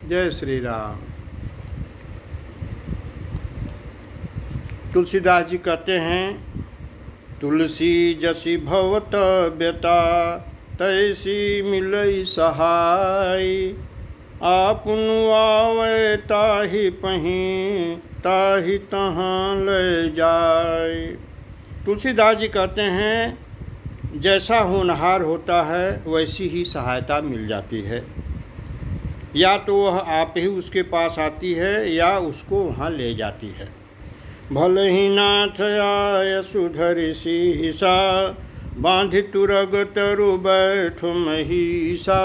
जय श्री राम। तुलसीदास जी कहते हैं, तुलसी जसी भवत व्यता तैसी मिलई सहाय, आपनु आवे ताहि पहीं ताहि तहाँ ले जाय। तुलसीदास जी कहते हैं, जैसा होनहार होता है वैसी ही सहायता मिल जाती है। या तो वह आप ही उसके पास आती है या उसको वहाँ ले जाती है। भले ही नाथ आय सुधरि सीसा, बांधि तुरग तरु बैठु महीसा,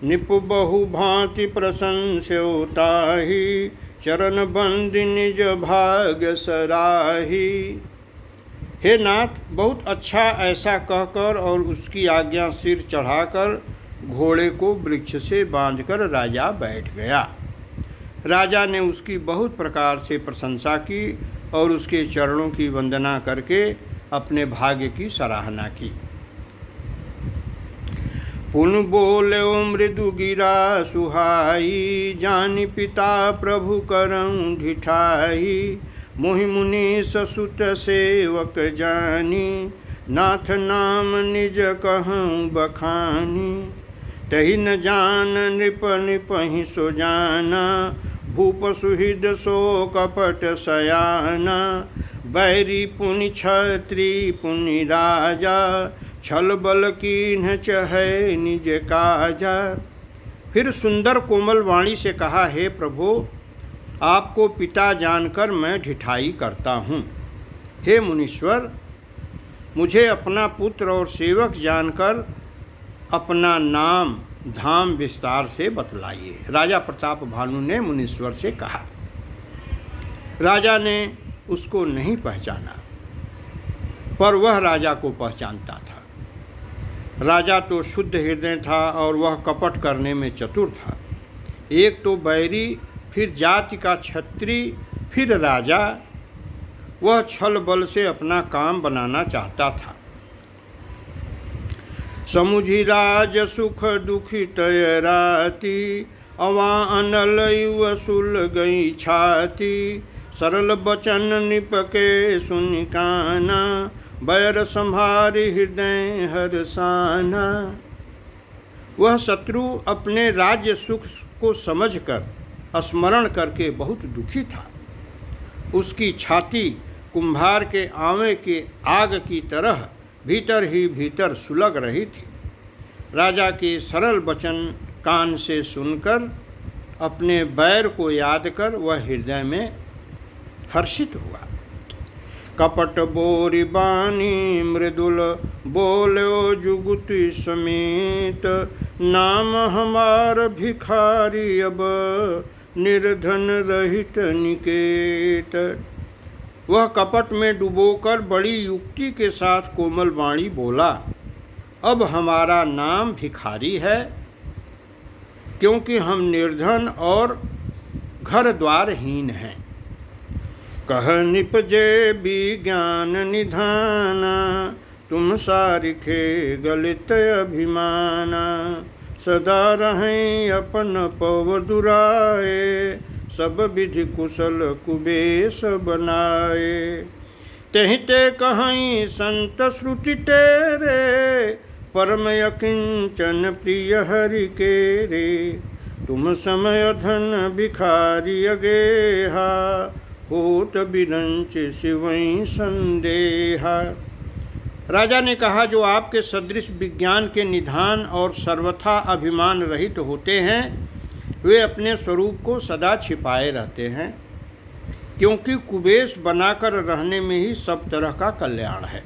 निपु बहु भांति प्रशंस्यो ताहि, चरण बंदि निज भाग्य सराही। हे नाथ, बहुत अच्छा ऐसा कहकर और उसकी आज्ञा सिर चढ़ाकर घोड़े को वृक्ष से बांधकर राजा बैठ गया। राजा ने उसकी बहुत प्रकार से प्रशंसा की और उसके चरणों की वंदना करके अपने भाग्य की सराहना की। पुन बोले मृदु गिरा सुहाई, जानि पिता प्रभु करऊं ढिठाई, मोहि मुनीश सुत सेवक जानी, नाथ नाम निज कहूँ बखानी, तहि न जान नृप निपहि सो जाना, भूप सुहृद सो कपट सयाना, बैरी पुनि छत्री पुनि राजा, छल बल कीन्ह चहै निज काजा। फिर सुंदर कोमल वाणी से कहा, हे प्रभु, आपको पिता जानकर मैं ढिठाई करता हूँ। हे मुनीश्वर, मुझे अपना पुत्र और सेवक जानकर अपना नाम धाम विस्तार से बतलाइए। राजा प्रताप भानु ने मुनीश्वर से कहा। राजा ने उसको नहीं पहचाना, पर वह राजा को पहचानता था। राजा तो शुद्ध हृदय था और वह कपट करने में चतुर था। एक तो बैरी, फिर जाति का छत्री, फिर राजा। वह छल बल से अपना काम बनाना चाहता था। समुझी राज सुख दुखी तय राती, अवा अनल वसुल गई छाती, सरल बचन निपके सुनि काना, बैर संभारी हृदय हरसाना। वह शत्रु अपने राज्य सुख को समझकर स्मरण करके बहुत दुखी था। उसकी छाती कुम्हार के आंवे के आग की तरह भीतर ही भीतर सुलग रही थी। राजा के सरल वचन कान से सुनकर अपने बैर को याद कर वह हृदय में हर्षित हुआ। कपट बोरी बानी मृदुल बोलो जुगुति समेत, नाम हमार भिखारी अब निर्धन रहित निकेत। वह कपट में डुबोकर बड़ी युक्ति के साथ कोमल वाणी बोला, अब हमारा नाम भिखारी है, क्योंकि हम निर्धन और घर द्वारहीन हैं। कह निपजे विज्ञान निधाना, तुम सारिखे गलित अभिमाना, सदा रहें अपन पव दुराए, सब विधि कुशल कुबेश बनाए। तेहि ते कहीं संत श्रुति तेरे, परम अकिंचन प्रिय हरि के रे। तुम समय धन भिखारी अगेहा, होत बिरंच शिवई संदेहा। राजा ने कहा, जो आपके सदृश विज्ञान के निधान और सर्वथा अभिमान रहित होते हैं, वे अपने स्वरूप को सदा छिपाए रहते हैं, क्योंकि कुबेश बनाकर रहने में ही सब तरह का कल्याण है।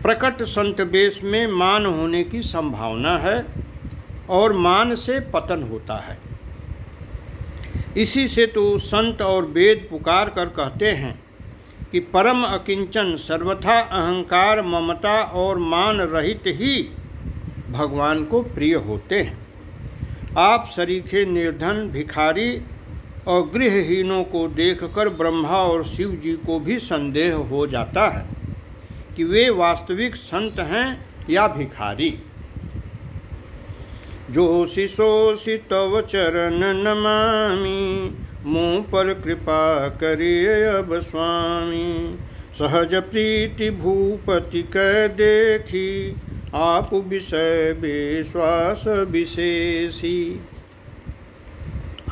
प्रकट संत वेश में मान होने की संभावना है और मान से पतन होता है। इसी से तो संत और वेद पुकार कर कहते हैं कि परम अकिंचन सर्वथा अहंकार ममता और मान रहित ही भगवान को प्रिय होते हैं। आप सरीखे निर्धन भिखारी और गृहहीनों को देखकर ब्रह्मा और शिव जी को भी संदेह हो जाता है कि वे वास्तविक संत हैं या भिखारी। जोषि सोषि तव चरण नमामि, मुँह पर कृपा करिए अब स्वामी। सहज प्रीति भूपति कह देखी, आप विषय विश्वास विशेषी।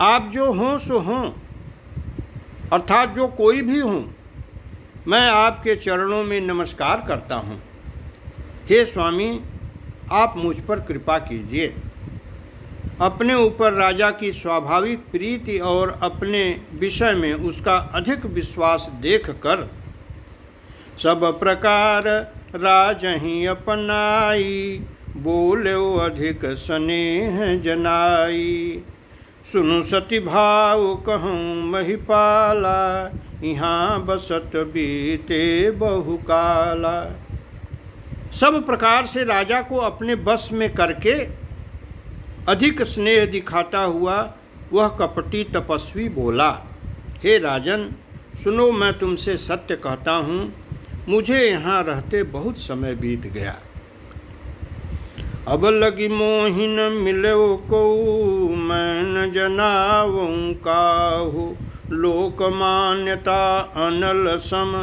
आप जो हों सो हों, अर्थात जो कोई भी हों, मैं आपके चरणों में नमस्कार करता हूँ। हे स्वामी, आप मुझ पर कृपा कीजिए। अपने ऊपर राजा की स्वाभाविक प्रीति और अपने विषय में उसका अधिक विश्वास देखकर सब प्रकार राजहि अपनाई, बोलो अधिक स्नेह जनाई। सुनु सती भाव कहूँ महिपाला, यहाँ बसत बीते बहुकाला। सब प्रकार से राजा को अपने बस में करके अधिक स्नेह दिखाता हुआ वह कपटी तपस्वी बोला, हे राजन, सुनो, मैं तुमसे सत्य कहता हूँ, मुझे यहाँ रहते बहुत समय बीत गया। अब लगी मोहिन मिलो को, मैं न जनाऊँ काहू। लोक मान्यता अनल सम,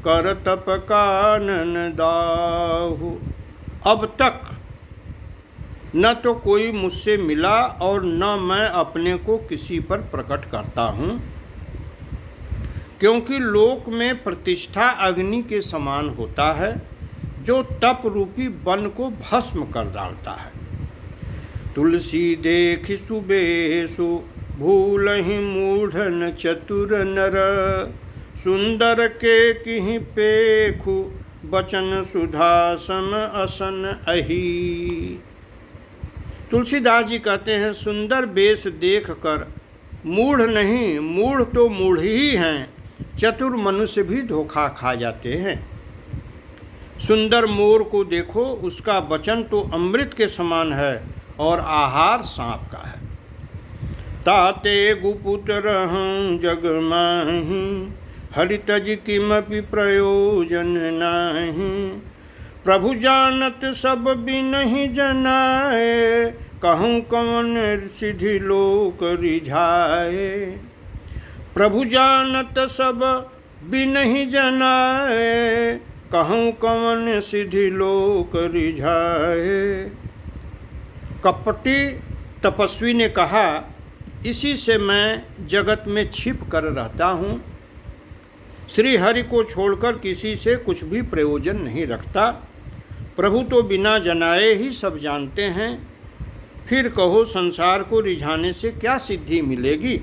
कर तप कानन दाहू। अब तक न तो कोई मुझसे मिला और न मैं अपने को किसी पर प्रकट करता हूँ, क्योंकि लोक में प्रतिष्ठा अग्नि के समान होता है, जो तप रूपी वन को भस्म कर डालता है। तुलसी देखि सुबेसु, भूलहि मूढ़न चतुर नर। सुंदर के किहि पेखु, बचन सुधा सम असन अही। तुलसीदास जी कहते हैं, सुंदर वेश देख कर मूढ़ नहीं, मूढ़ तो मूढ़ ही हैं, चतुर मनुष्य भी धोखा खा जाते हैं। सुंदर मोर को देखो, उसका वचन तो अमृत के समान है और आहार सांप का है। ताते गुपुत रहूं जग माही, हरि तज किमपि प्रयोजन नाही। प्रभु जानत सब बिनहि जनाए, कहूँ कवन सिद्धि लोक रिझाए। प्रभु जानत सब बिनहि जनाए, कहूँ कवन सिद्धि लोक रिझाए। कपटी तपस्वी ने कहा, इसी से मैं जगत में छिप कर रहता हूँ, श्री हरि को छोड़कर किसी से कुछ भी प्रयोजन नहीं रखता। प्रभु तो बिना जनाए ही सब जानते हैं, फिर कहो संसार को रिझाने से क्या सिद्धि मिलेगी।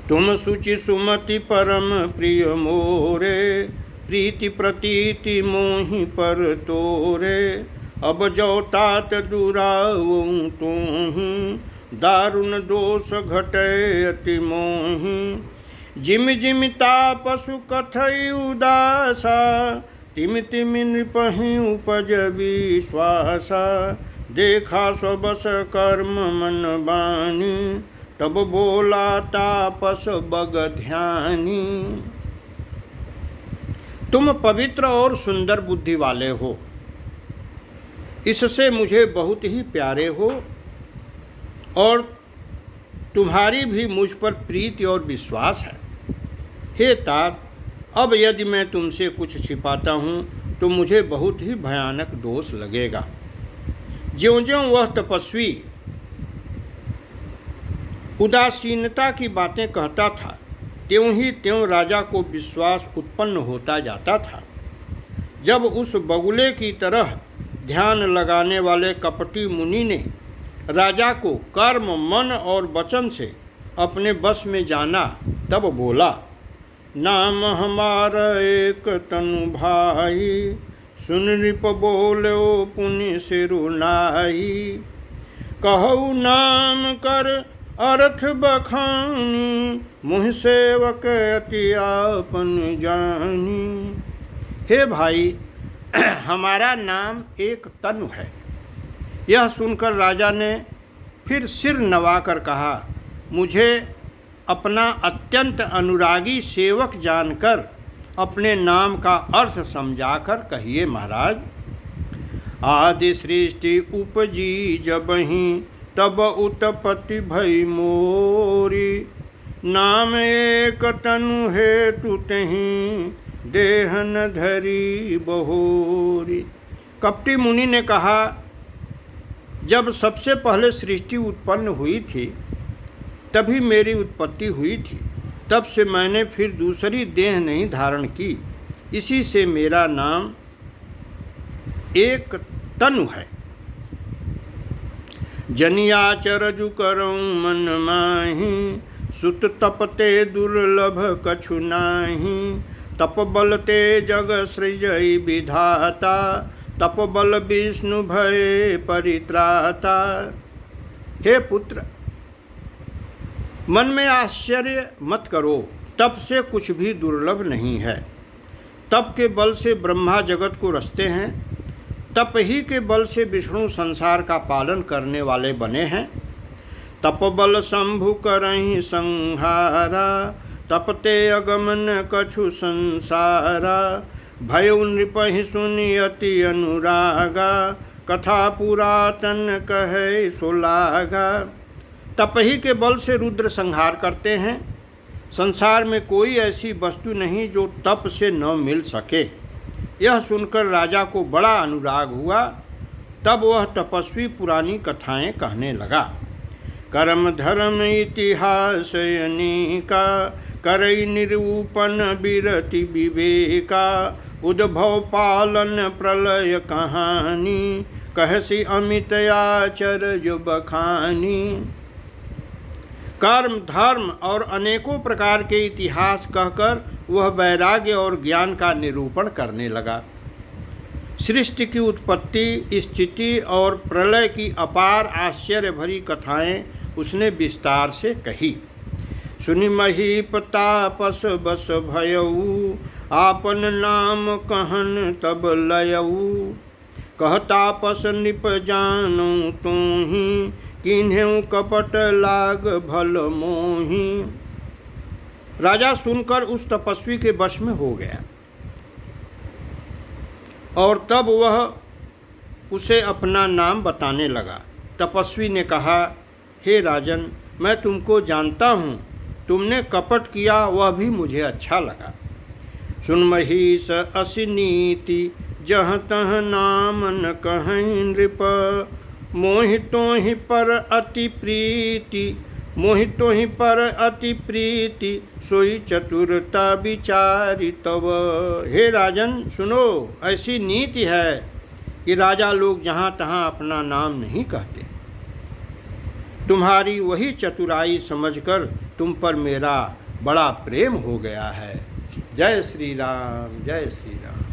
तुम सुचि सुमति परम प्रिय मोरे, प्रीति प्रतीति मोहि पर तोरे। अब जो तात दुराऊं तोहि, दारुण दोष घटे अति मोहि। जिम जिम तापसु कथई उदासा, तिमि तिमि नृपहि उपज विश्वासा। देखा स्वबस कर्म मन बानी, तब बोला तापस बग ध्यानी। तुम पवित्र और सुंदर बुद्धि वाले हो, इससे मुझे बहुत ही प्यारे हो और तुम्हारी भी मुझ पर प्रीति और विश्वास है। हे तात, अब यदि मैं तुमसे कुछ छिपाता हूँ तो मुझे बहुत ही भयानक दोष लगेगा। ज्यों-ज्यों वह तपस्वी उदासीनता की बातें कहता था, त्यों ही त्यों राजा को विश्वास उत्पन्न होता जाता था। जब उस बगुले की तरह ध्यान लगाने वाले कपटी मुनि ने राजा को कर्म, मन और वचन से अपने बस में जाना, तब बोला, नाम हमारा एक तनु भाई। सुन नृप बोलो पुनि सिरुनाई। कहु नाम कर अर्थ बखानी, मुँह सेवक अति आपन जानी। हे भाई, हमारा नाम एक तनु है। यह सुनकर राजा ने फिर सिर नवाकर कहा, मुझे अपना अत्यंत अनुरागी सेवक जानकर अपने नाम का अर्थ समझाकर कहिए महाराज। आदि सृष्टि उपजी जबहि तब उत्पत्ति भई मोरी। नाम एक तनु हेतु तहि देहन धरी बहोरी। कपटी मुनि ने कहा, जब सबसे पहले सृष्टि उत्पन्न हुई थी तभी मेरी उत्पत्ति हुई थी, तब से मैंने फिर दूसरी देह नहीं धारण की, इसी से मेरा नाम एक तनु है। जनियाचर जु करऊँ मन माही, सुत तपते दुर्लभ कछु नाही। तप बलते जग सृजई विधाता, तप बल विष्णु भय परित्राता। हे पुत्र, मन में आश्चर्य मत करो, तप से कुछ भी दुर्लभ नहीं है। तप के बल से ब्रह्मा जगत को रचते हैं, तप ही के बल से विष्णु संसार का पालन करने वाले बने हैं। तप बल शंभु करहि संहारा, तपते अगमन कछु संसारा। भयउ नृपहि सुनि अति अनुरागा, कथा पुरातन कहे सुलागा। तप ही के बल से रुद्र संहार करते हैं। संसार में कोई ऐसी वस्तु नहीं जो तप से न मिल सके। यह सुनकर राजा को बड़ा अनुराग हुआ। तब वह तपस्वी पुरानी कथाएं कहने लगा। कर्म धर्म इतिहास अनेका, करई निरूपण विरति विवेका। उद्भव पालन प्रलय कहानी, कहसी अमित आचर्य बखानी। कर्म धर्म और अनेकों प्रकार के इतिहास कहकर वह वैराग्य और ज्ञान का निरूपण करने लगा। सृष्टि की उत्पत्ति, स्थिति और प्रलय की अपार आश्चर्य भरी कथाएं उसने विस्तार से कही। सुनि महीप तापस बस भयऊ, आपन नाम कहन तब लयऊ। कह तापस निप जानू तोहि, किन्हें कपट लाग भल मोहि। राजा सुनकर उस तपस्वी के वश में हो गया और तब वह उसे अपना नाम बताने लगा। तपस्वी ने कहा, हे राजन, मैं तुमको जानता हूँ, तुमने कपट किया वह भी मुझे अच्छा लगा। सुन महिष असी नीति, जहाँ तह नाम न कहीं नृप। मोहितों ही पर अति प्रीति, मोहितों ही पर अति प्रीति, सोई चतुरता विचारी तब। हे राजन सुनो, ऐसी नीति है कि राजा लोग जहाँ तहाँ अपना नाम नहीं कहते। तुम्हारी वही चतुराई समझकर तुम पर मेरा बड़ा प्रेम हो गया है। जय श्री राम, जय श्री राम।